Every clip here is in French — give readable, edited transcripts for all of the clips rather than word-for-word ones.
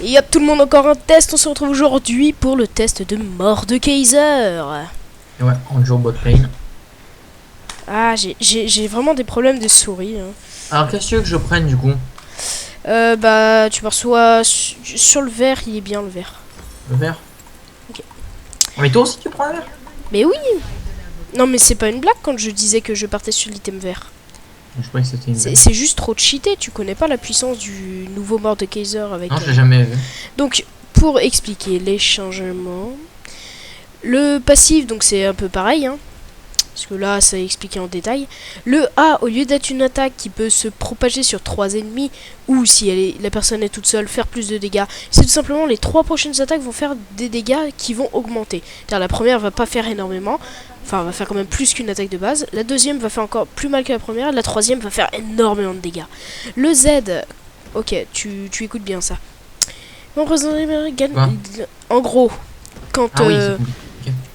Et hop, tout le monde, encore un test. On se retrouve aujourd'hui pour le test de Mordekaiser. Ouais, on joue au bot lane. Ah, j'ai vraiment des problèmes de souris. Hein. Alors, qu'est-ce que tu veux que je prenne du coup? Bah, tu pars soit sur le vert, il est bien le vert. Le vert? Ok. Mais toi aussi tu prends le vert? Mais oui. Non, mais c'est pas une blague quand je disais que je partais sur l'item vert. Je croyais que c'était une blague. C'est juste trop cheaté. Tu connais pas la puissance du nouveau Mordekaiser avec. Non, je l'ai jamais vu. Donc, pour expliquer les changements, le passif, donc c'est un peu pareil, hein, parce que là, ça est expliqué en détail. Le A, au lieu d'être une attaque qui peut se propager sur 3 ennemis, ou si la personne est toute seule, faire plus de dégâts, c'est tout simplement les 3 prochaines attaques vont faire des dégâts qui vont augmenter. C'est-à-dire la première va pas faire énormément, enfin va faire quand même plus qu'une attaque de base, la deuxième va faire encore plus mal que la première, la troisième va faire énormément de dégâts. Le Z, ok, tu écoutes bien ça. En gros, quand, Ah oui,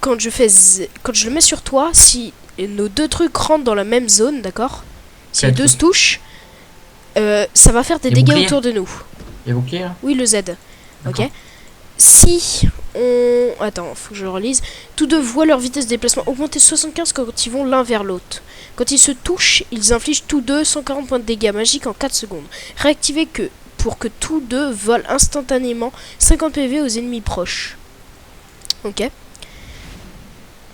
quand je le mets sur toi, si nos deux trucs rentrent dans la même zone, d'accord, si les deux se touchent, ça va faire des dégâts autour de nous. Il y a bouclier là? Oui, le Z. Ok. Si on... Attends, faut que je relise. Tous deux voient leur vitesse de déplacement augmenter 75 quand ils vont l'un vers l'autre. Quand ils se touchent, ils infligent tous deux 140 points de dégâts magiques en 4 secondes. Réactivez que pour que tous deux volent instantanément 50 PV aux ennemis proches. Ok.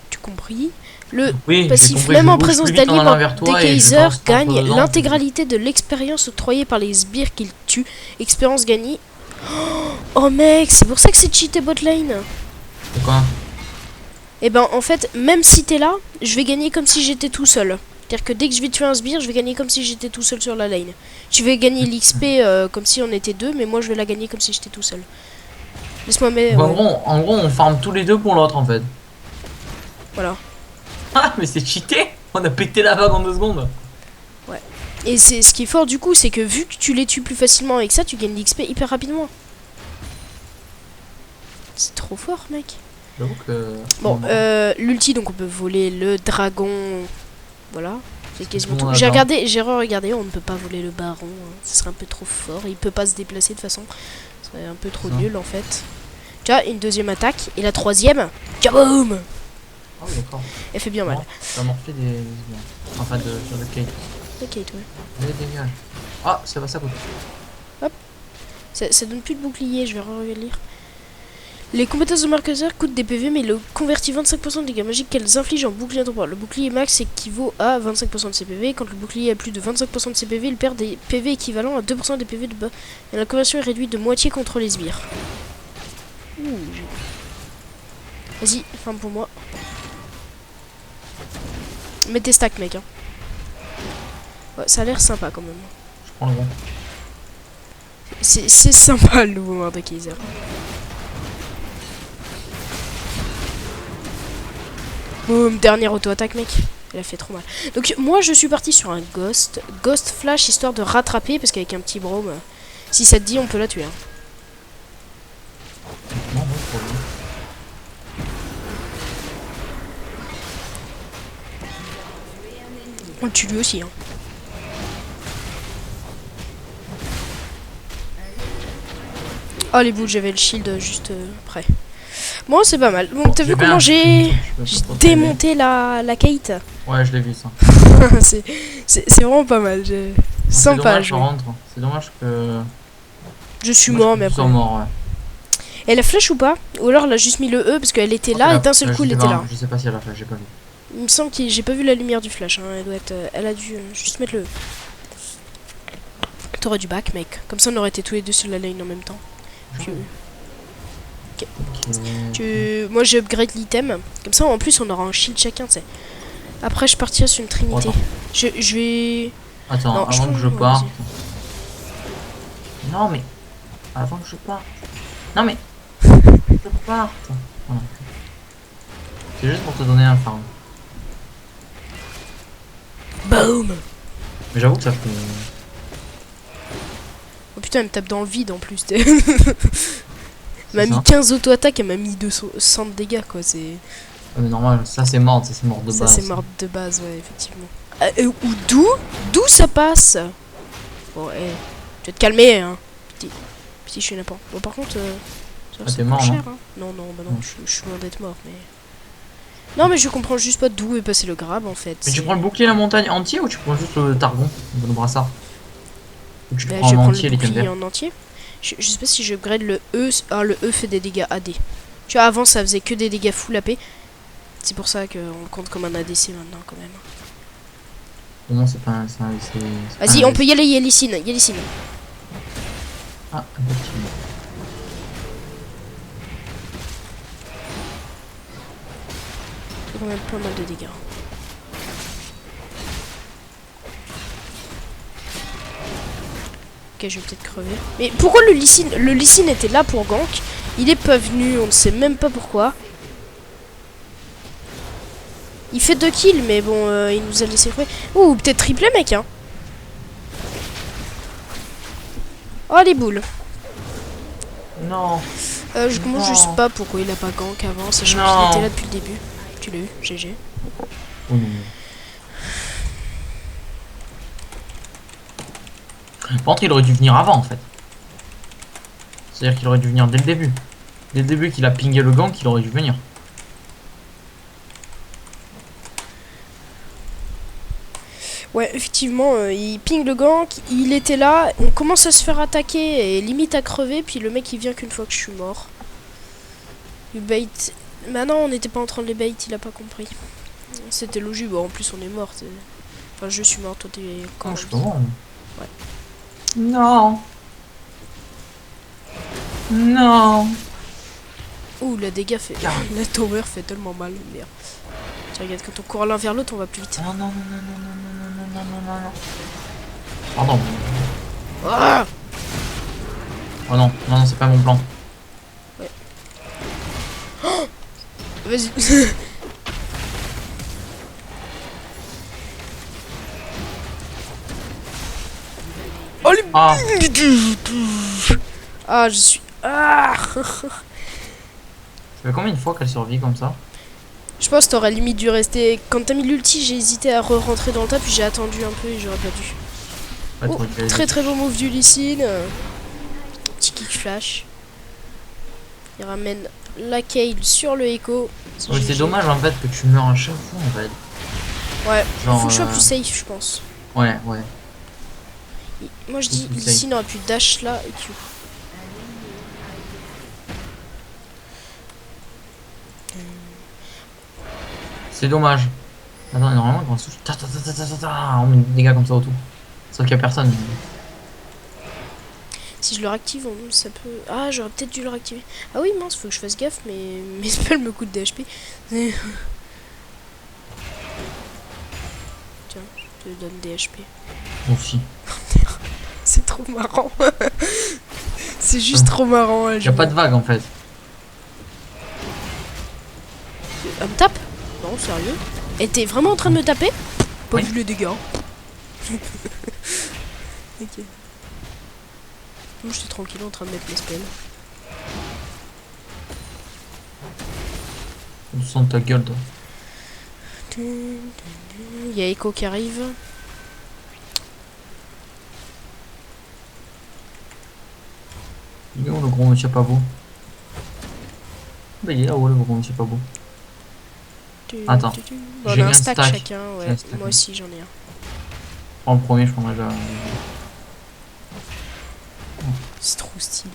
Tu compris? Le passif, même en présence d'alliés, Mordekaiser gagne l'intégralité de l'expérience octroyée par les sbires qu'il tue. Expérience gagnée. Oh mec, c'est pour ça que c'est cheaté botlane. Pourquoi? Et ben en fait, même si t'es là, je vais gagner comme si j'étais tout seul. C'est-à-dire que dès que je vais tuer un sbire, je vais gagner comme si j'étais tout seul sur la lane. Tu vas gagner l'XP comme si on était deux, mais moi je vais la gagner comme si j'étais tout seul. Laisse-moi mettre... Bon, en gros, on farm tous les deux pour l'autre en fait. Voilà. Ah, mais c'est cheaté! On a pété la vague en 2 secondes. Ouais. Et c'est ce qui est fort du coup, c'est que vu que tu les tues plus facilement avec ça, tu gagnes l'XP hyper rapidement. C'est trop fort, mec. J'avoue que... Bon, l'ulti, donc on peut voler le dragon. Voilà. C'est quasiment tout. J'ai re-regardé, on ne peut pas voler le baron. Hein. Ce serait un peu trop fort. Il peut pas se déplacer de toute façon. Ce serait un peu trop nul en fait. Tu vois, une deuxième attaque. Et la troisième. Kaboom! Ah oui, d'accord. Elle fait bien mal. Ça m'a fait des... Enfin, sur le Kate. Le Kate, ouais. Des dégâts. Ah, ça va, ça coûte. Hop. Ça donne plus de bouclier, je vais relire. Les compétences de Mordekaiser coûtent des PV, mais il convertit 25% de dégâts magiques qu'elles infligent en bouclier temporaire. Le bouclier max équivaut à 25% de ses PV. Quand le bouclier a plus de 25% de ses PV, il perd des PV équivalents à 2% des PV de bas. Et la conversion est réduite de moitié contre les sbires. Vas-y, ferme pour moi. Mets tes stacks, mec. Hein. Ouais, ça a l'air sympa quand même. Je prends le bon. C'est sympa le nouveau Mordekaiser. Boum, dernière auto-attaque, mec. Elle a fait trop mal. Donc moi je suis parti sur un Ghost Flash, histoire de rattraper, parce qu'avec un petit brome, si ça te dit on peut la tuer. Hein. Non, pour lui. On le tue lui aussi. Hein. Oh les boules, j'avais le shield juste près. Bon, c'est pas mal. Bon, t'as vu comment j'ai démonté la Kate? Ouais, je l'ai vu ça. c'est vraiment pas mal. Sympa. C'est dommage que... Je suis mort, mais après... mort, ouais. Elle a flash ou pas? Ou alors elle a juste mis le E parce qu'elle était là et d'un seul coup elle était là. Je sais pas si elle a flash, j'ai pas vu. Il me semble que j'ai pas vu la lumière du flash. Hein. Elle doit être... elle a dû juste mettre le E. T'aurais du back, mec. Comme ça on aurait été tous les deux sur la lane en même temps. Ok. Moi j'ai upgrade l'item. Comme ça en plus on aura un shield chacun, tu sais. Après je partirai sur une trinité. Je vais... Attends, non, avant que je parte. Non mais... Avant que je parte. Non mais... Je parte. Voilà. C'est juste pour te donner un farm. Boom. Mais j'avoue que ça fait... Oh putain, elle me tape dans le vide en plus. Elle m'a mis 15 auto-attaques, elle m'a mis 200 de dégâts quoi, c'est... mais normal, ça c'est mort, c'est mort de base. Ça c'est mort de base, ouais, effectivement. Ou d'où ça passe? Bon, tu vas te calmer, hein. petit chenapan. Bon, par contre, ça, Ah, ça t'es coûte mort, cher, hein. Non, bah non, je suis loin d'être mort, mais... Non, mais je comprends juste pas d'où est passé le grab, en fait. Mais tu prends le bouclier la montagne entier ou tu prends juste le targon, le brassard? Ou tu le Là, prends je vais en prendre entier, le les bouclier verts? en entier. Je sais pas si je upgrade le E. Ah, le E fait des dégâts AD. Tu vois, avant, ça faisait que des dégâts full AP. C'est pour ça qu'on le compte comme un ADC maintenant, quand même. Non, c'est pas un. Vas-y, on peut y aller, Yélicine. Yélicine. Ah, effectivement. C'est quand même pas mal de dégâts. Ok, je vais peut-être crever. Mais pourquoi le Lee Sin était là pour gank? Il est pas venu, on ne sait même pas pourquoi. Il fait 2 kills, mais bon, il nous a laissé crever. Ouh, peut-être triplé, mec, hein. Oh, les boules. Non. Je comprends Non. juste pas pourquoi il a pas gank avant, sachant Non. qu'il était là depuis le début. Tu l'as eu, GG. Oh non. Par contre, il aurait dû venir avant en fait. C'est-à-dire qu'il aurait dû venir dès le début. Dès le début qu'il a pingé le gank, il aurait dû venir. Ouais, effectivement, il ping le gank, il était là, on commence à se faire attaquer et limite à crever, puis le mec il vient qu'une fois que je suis mort. Il bait. Bah non, on n'était pas en train de les bait, il a pas compris. C'était logique, bon, en plus on est mort. Enfin, je suis mort, toi t'es Non, quand je suis pas mort. Ouais. Non. Non. Ouh, la dégâts fait. La tower fait tellement mal, merde. Tu regardes, quand on court l'un vers l'autre, on va plus vite. Non, non, non, non, non, non, non, non, non, non, non. Pardon. Ah Oh non, non, non, c'est pas mon plan. ouais. Oh vas-y. Oh les... Ah. Ah, je suis... Ah Ça fait combien de fois qu'elle survit comme ça? Je pense que t'aurais limite dû rester... Quand t'as mis l'ulti, j'ai hésité à re-rentrer dans le tas, puis j'ai attendu un peu et j'aurais pas dû. Ouais, Oh, très très beau move du Lee Sin. Petit kick flash. Il ramène la Kayle sur le Echo. Oui, c'est dommage en fait que tu meurs à chaque fois en fait. Ouais, genre, faut que je sois plus safe, je pense. Ouais, ouais. Moi je dis, Lee Sin aurait pu dash là et Q. C'est dommage. Attends, normalement, quand on met des dégâts comme ça autour. Sauf qu'il y a personne. Si je le réactive, ça peut... Ah, j'aurais peut-être dû le réactiver. Ah oui, mince, faut que je fasse gaffe, mais mes spells me coûtent des HP. Tiens, je te donne des HP. Moi aussi. C'est trop marrant. C'est juste trop marrant. Y a pas de vague en fait. Elle me tape? Non, sérieux? Et t'es vraiment en train de me taper? Pas Oui. vu les dégâts. Ok. Moi j'étais tranquille en train de mettre mes spells. On sent ta gueule toi. Il y a Echo qui arrive. Il est où le gros monsieur pas beau? Bah il est là où le gros monsieur pas beau? Attends. Bon, on J'ai a un un stack stack. chacun, ouais. J'ai un stack. Moi aussi j'en ai un. En premier je prendrais déjà. C'est trop stylé.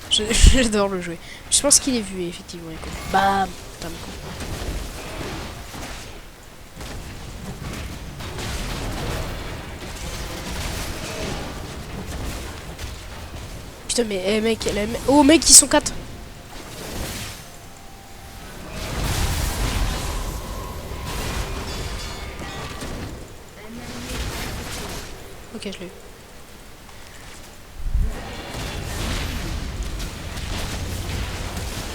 J'adore le jouer. Je pense qu'il est vu effectivement Echo. Bam. Bam. Putain mais mec, oh mec ils sont 4. Ok je l'ai eu.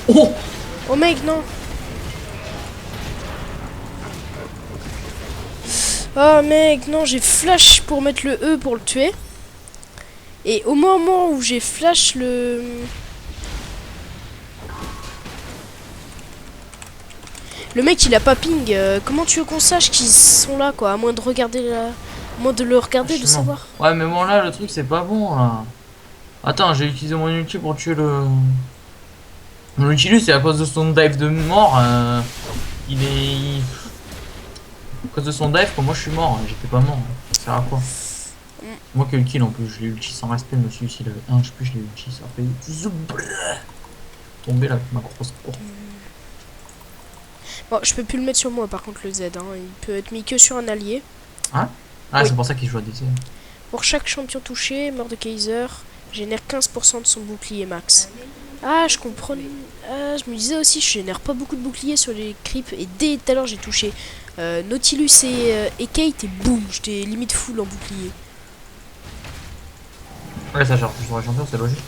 Oh! Oh mec non. Oh mec non, j'ai flash pour mettre le E pour le tuer. Et au moment où j'ai flash le mec il a pas ping, comment tu veux qu'on sache qu'ils sont là quoi, à moins de regarder la... À moins de le regarder, de savoir. Ouais mais bon là le truc c'est pas bon là. Attends, j'ai utilisé mon ulti pour tuer le... Mon Nautilus, c'est à cause de son dive de mort. Il est... À cause de son dive, moi je suis mort. J'étais pas mort. Ça sert à quoi? Moi qui ai le kill en plus. Je l'ai ulti sans respect, monsieur. S'il avait un HP, je l'ai ulti. Ça fait... Tomber là avec ma grosse cour. Bon, je peux plus le mettre sur moi par contre le Z. Hein. Il peut être mis que sur un allié. Hein? Ah, Oui. c'est pour ça qu'il joue à DC. Pour chaque champion touché, Mordekaiser génère 15% de son bouclier max. Ah, je comprends. Ah, je me disais aussi, je génère pas beaucoup de boucliers sur les creeps. Et dès tout à l'heure, j'ai touché Nautilus et Kate et boum, j'étais limite full en bouclier. Ouais, ça charge plus sur les champions, c'est logique.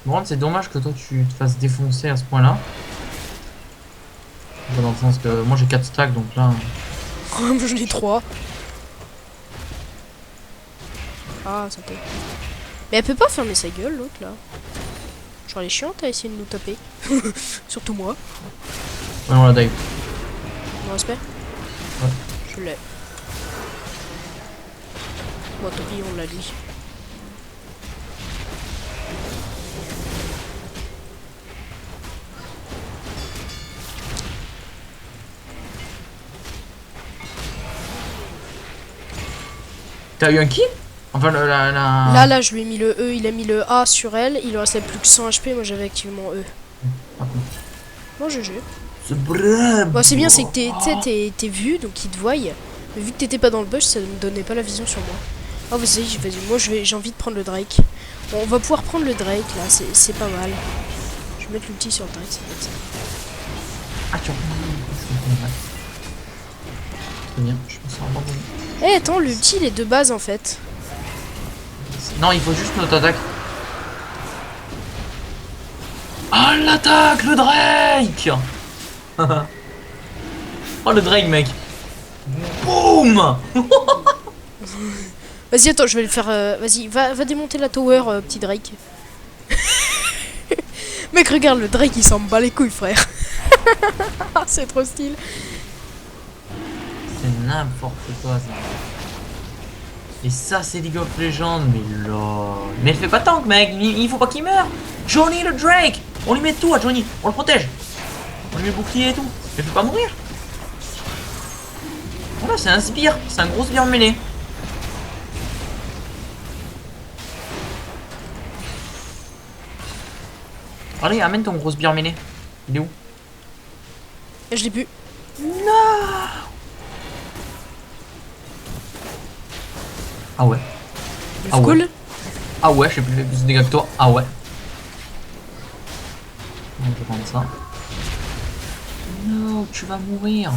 Bon, c'est dommage que toi tu te fasses défoncer à ce point-là. Dans le sens que moi j'ai 4 stacks donc là. J'en ai 3. Ah, ça t'est. Mais elle peut pas fermer sa gueule, l'autre là. Genre, elle est chiante à essayer de nous taper. Surtout moi. Ouais, on la dive. Mon respect. Ouais. Je l'ai. Bon, tant pis, on l'a lui. T'as eu un kill? Enfin, Là, je lui ai mis le E, il a mis le A sur elle. Il lui restait plus que 100 HP. Moi, j'avais activé mon E. Bon, GG. Bon, c'est bien, c'est que t'es vu, donc il te voient. Mais vu que t'étais pas dans le bush, ça me donnait pas la vision sur moi. Oh, vas-y, moi j'ai envie de prendre le Drake. Bon, on va pouvoir prendre le Drake là, c'est pas mal. Je vais mettre l'ulti sur le Drake, ça va être ça. Ah, tu c'est bien, je me sens abandonné. Eh, attends, l'ulti il est de base en fait. Non, il faut juste notre attaque. Ah, l'attaque, le Drake. Oh, le Drake, mec. Boum. Vas-y, attends, je vais le faire. Vas-y, va démonter la tower, petit Drake. Mec, regarde, le Drake il s'en bat les couilles, frère. C'est trop stylé. C'est n'importe quoi ça. Et ça, c'est League of Legends, mais lol. Mais elle fait pas tank, mec. Il faut pas qu'il meure. Johnny le Drake. On lui met tout à Johnny. On le protège. On lui met bouclier et tout. Elle fait pas mourir. Voilà, c'est un sbire. C'est un gros sbire mêlé. Allez, amène ton gros sbire mêlé. Il est où? Je l'ai pu. Non. Ah ouais. Ah Cool. ouais. Ah ouais, j'ai plus de dégâts que toi. Ah ouais. Donc, je vais prendre ça. Non, tu vas mourir.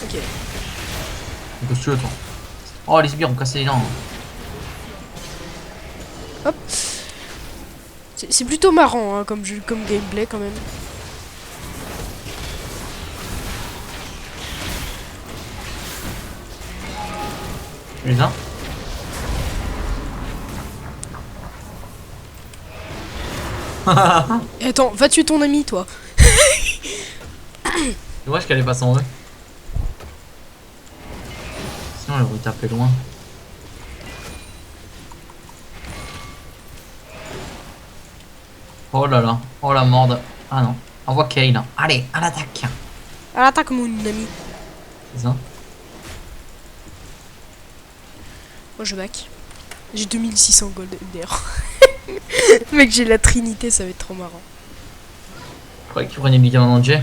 Ok. Qu'est-ce que tu veux, toi? Oh, les sbires ont cassé les dents. Hop. C'est plutôt marrant hein, comme gameplay quand même. Tu les as? Et attends, va tuer ton ami, toi. C'est dommage qu'elle est passée en eux. Sinon, elle aurait tapé loin. Oh là là. Oh la morde. Ah non. Envoie Kane. Allez, à l'attaque. À l'attaque, mon ami. C'est ça? Moi, je back. J'ai 2600 gold d'ailleurs. Mec, j'ai la trinité, ça va être trop marrant. Je croyais que tu prenais Bicam en entier.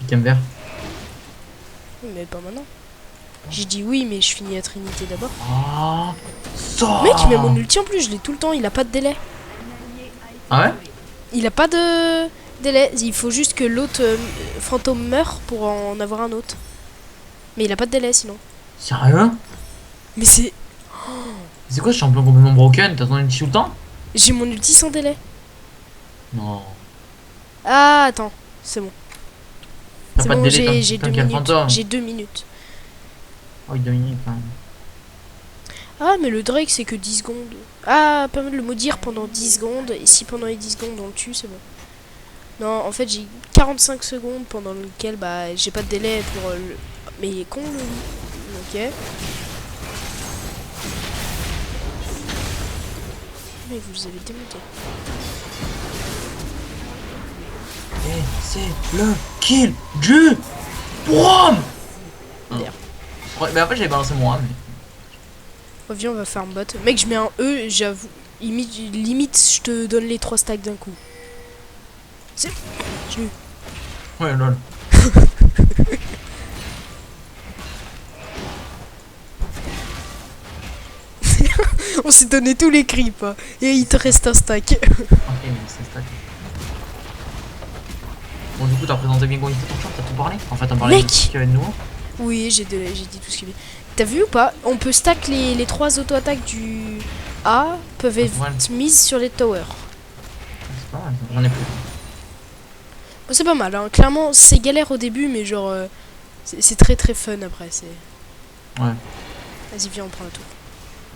Bicam vert. Mais pas maintenant. J'ai dit oui, mais je finis la trinité d'abord. Oh, ça. Mec, il met mon ulti en plus, je l'ai tout le temps, il a pas de délai. Ah ouais? Il a pas de délai, il faut juste que l'autre fantôme meure pour en avoir un autre. Mais il a pas de délai sinon. Sérieux? Mais c'est... C'est quoi ce champion complètement broken? T'as ton ulti tout le temps? J'ai mon ulti sans délai. Non. Ah, attends, c'est bon. T'as C'est pas bon, de délai j'ai tant 2 qu'il y a le minutes. fantôme. J'ai 2 minutes. Oh, il 2 minutes quand même. Ah, mais le Drake, c'est que 10 secondes. Ah, permet de le maudire pendant 10 secondes. Et si pendant les 10 secondes, on le tue, c'est bon. Non, en fait, j'ai 45 secondes pendant lesquelles, bah, j'ai pas de délai pour le... Mais il est con, le... Non, Ok. Mais vous les avez démontés. Et c'est le kill du Brom. D'ailleurs. Ouais, mais après j'avais balancé mon ram. Oh, viens, on va farm bot. Mec, je mets un E, j'avoue. Limite, je te donne les 3 stacks d'un coup. C'est. J'ai eu. Ouais, lol. On s'est donné tous les creeps. Hein. Et il te reste un stack. Ok, mais c'est stack. Bon, du coup, t'as présenté bien comment il était ton shop, t'as tout parlé. En fait, t'as parlé de ce qu'il y avait de nouveau. Oui, j'ai dit tout ce qu'il y avait. T'as vu ou pas? On peut stack les 3 auto-attaques du A peuvent être mises sur les towers. C'est pas mal, j'en ai plus. Bon, c'est pas mal, hein. Clairement, c'est galère au début, mais genre, c'est très très fun après. C'est. Ouais. Vas-y, viens, on prend un tour.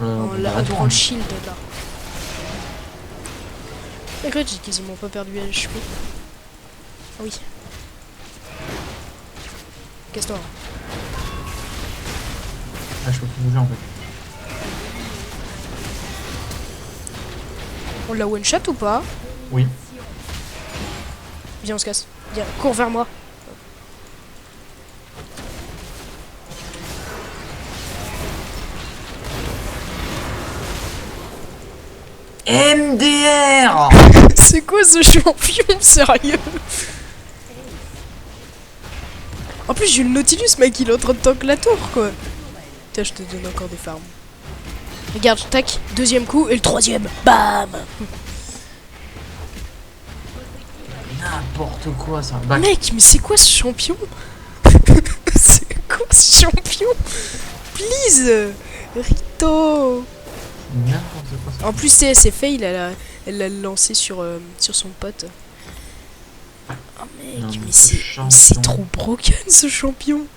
On prend le shield là. D'accord, j'ai quasiment pas perdu HP. Ah oui. Casse-toi. Ah, je peux plus bouger en fait. On l'a one shot ou pas? Oui. Viens, on se casse. Viens, cours vers moi. MDR. C'est quoi ce champion, sérieux? En plus, j'ai eu le Nautilus, mec, il est en train de tank la tour, quoi. Tiens, je te donne encore des farms. Regarde, tac, deuxième coup, et le troisième, bam. N'importe quoi ça. Back. Mec, mais c'est quoi ce champion? C'est quoi ce champion? Please, Rito. N'importe quoi ça. En plus, c'est fail, elle l'a lancé sur son pote. Oh mec, Non, mais ce c'est champion. trop broken ce champion.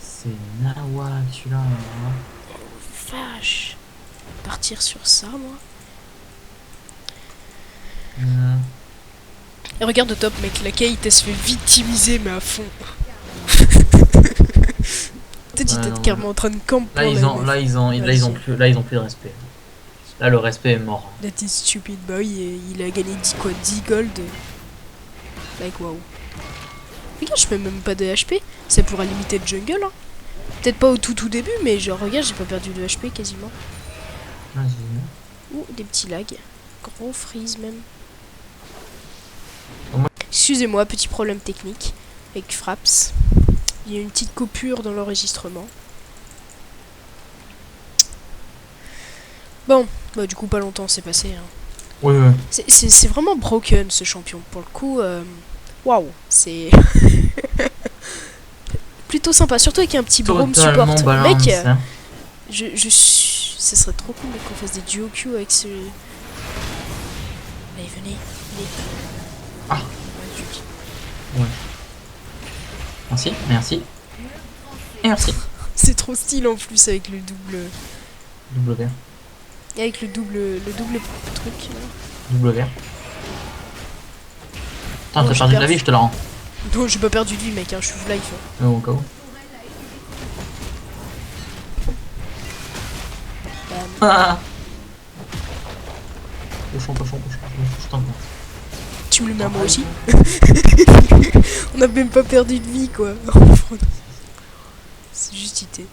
C'est Nawa, tu l'as. Vache. Partir sur ça, moi. Et regarde au top, mec, la Kate, elle se fait victimiser, mais à fond. Peut-être qu'il était carrément en train de camper. Là, ils ont plus de respect. Là, le respect est mort. That is stupid boy, et il a gagné 10 gold. Like, wow. Regarde, je fais même pas de HP. Ça pourra limiter le jungle, hein. Peut-être pas au tout début, mais genre, regarde, j'ai pas perdu de HP quasiment. Vas-y. Ouh, des petits lags. Gros freeze même. Oh, moi... Excusez-moi, petit problème technique avec Fraps. Il y a une petite coupure dans l'enregistrement. Bon, bah du coup pas longtemps c'est passé. Hein. Oui. C'est vraiment broken ce champion. Pour le coup, waouh, c'est plutôt sympa. Surtout avec un petit Braum support. Balance, mec, hein. ça serait trop cool qu'on fasse des duo Q avec ce... Allez, venez. Ah. Ouais. Merci. Et merci. C'est trop stylé en plus avec le Double vert. Et avec le double truc. Là. Double vert. Attends, t'as perdu de la vie, je te la rends. Non, j'ai pas perdu de vie, mec, hein, je suis life. Oh, au cas où. Ah. Pochon, je t'en prie. Tu me le mets à moi aussi. On a même pas perdu de vie, quoi. C'est juste ité.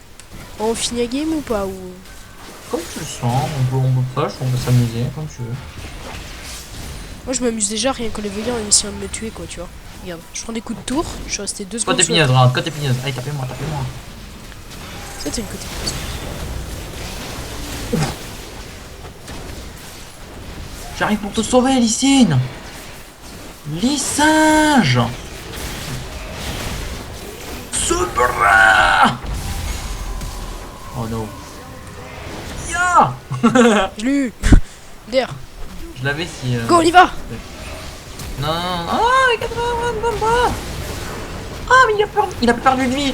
On finit la game ou pas ou... Comme tu le sens, on peut push, on peut s'amuser, comme tu veux. Moi je m'amuse déjà rien qu'en les voyant en essayant de me tuer, quoi, tu vois. Regarde, je prends des coups de tour, je suis resté 2 secondes. Côté pigneuse, regarde, côté pigneuse. Allez, tapez-moi. C'était une côté pigneuse. J'arrive pour te sauver, Lysine. Lysinge. Ce bras. Oh non. Ya. Je l'ai eu. D'ailleurs. Je l'avais si... Go, on y va. Non. Ah, mais 80 bras. Ah, mais il a perdu de vie.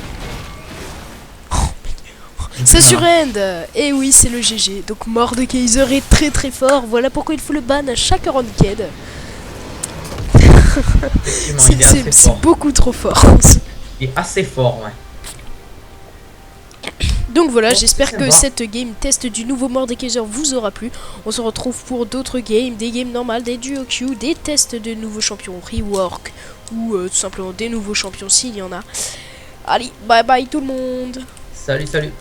Ça surrend. Et oui, c'est le GG. Donc mort de Kaiser est très très fort. Voilà pourquoi il faut le ban à chaque ranked. C'est beaucoup trop fort. Il est assez fort, ouais. Donc voilà, Bon, j'espère ça que va. cette game test du nouveau Mordekaiser vous aura plu. On se retrouve pour d'autres games, des games normales, des duo queue, des tests de nouveaux champions rework ou tout simplement des nouveaux champions s'il y en a. Allez, bye bye tout le monde. Salut, salut.